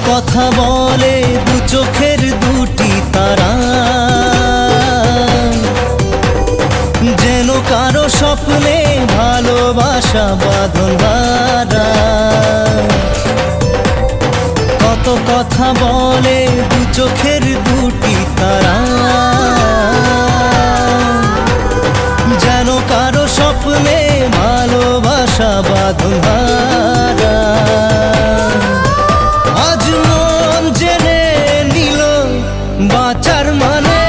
কথা বলে দু চোখের দুটি তারা, যেন কারো স্বপ্নে ভালোবাসা বাঁধন হারা। কত কথা বলে দু চোখের দুটি তারা, যেন কারো স্বপ্নে ভালোবাসা বাঁধন হারা। আজ মন জেনে নিল বাঁচার মানে,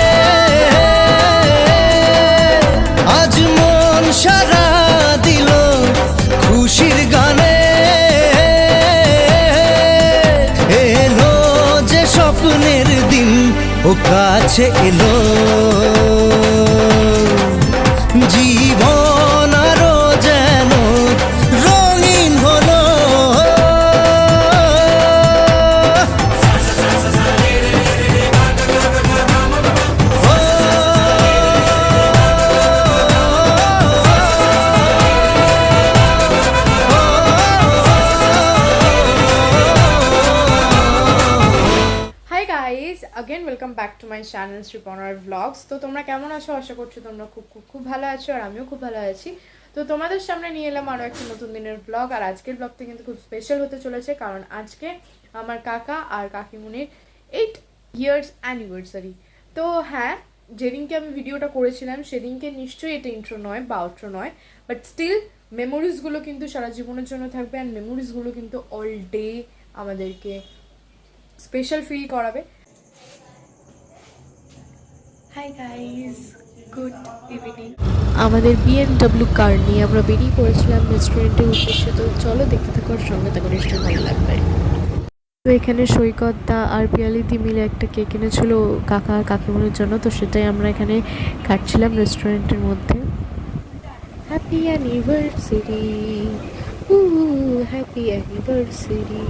আজ মন সারা দিল খুশির গানে। এলো যে স্বপ্নের দিন ও কাছে এলো, জীবন আরো যেন রঙিন হলো। Hi guys, again welcome back to my channel শ্রীপনার ব্লগস। তো তোমরা কেমন আছো? আশা করছি তোমরা খুব ভালো আছো, আর আমিও খুব ভালো আছি। তো তোমাদের সামনে নিয়ে এলাম আরও একটা নতুন দিনের ব্লগ। আর আজকের ব্লগটা কিন্তু খুব স্পেশাল হতে চলেছে, কারণ আজকে আমার কাকা আর কাকিমুনির 8 ইয়ার্স অ্যানিভার্সারি। তো হ্যাঁ, যেদিনকে আমি ভিডিওটা করেছিলাম সেদিনকে নিশ্চয়ই এটা ইন্ট্রো নয় বা আউট্রো নয়, বাট স্টিল মেমোরিজগুলো কিন্তু সারা জীবনের জন্য থাকবে। অ্যান্ড মেমোরিজগুলো কিন্তু অল ডে আমাদেরকে স্পেশাল ফিল করাবে। Hi guys, good evening. আমাদের BMW কার নিয়ে আমরা বেরিয়ে পড়েছিলাম রেস্টুরেন্টের উদ্দেশ্যে। তো চলো দেখতে থাকো, সঙ্গে থাকো, নিশ্চয়ই ভালো লাগবে। তো এখানে সৈকত দা আর পিয়ালিদি মিলে একটা কেক এনেছিল কাকা আর কাকিমুনির জন্য, তো সেটাই আমরা এখানে খাচ্ছিলাম রেস্টুরেন্টের মধ্যে। Happy anniversary, happy anniversary.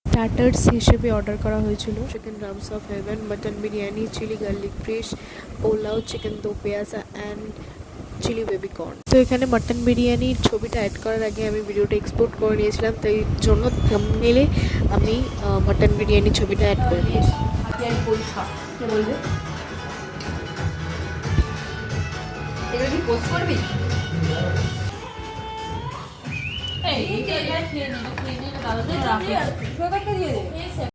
Starters হিসেবে অর্ডার করা হয়েছিল chicken drums of heaven, mutton biryani, chilli garlic fish, pulao, chicken do pyaza and chilli baby corn. তো এখানে মটন বিরিয়ানির ছবিটা অ্যাড করার আগে আমি ভিডিওটা এক্সপোর্ট করে নিয়েছিলাম, তাই জন্য থাম্বনেইলে আমি মটন বিরিয়ানির ছবিটা অ্যাড করে দিয়েছি। এবার কি পোস্ট করবি? এই এটা খেয়ে নে, দাদাদের রাখি।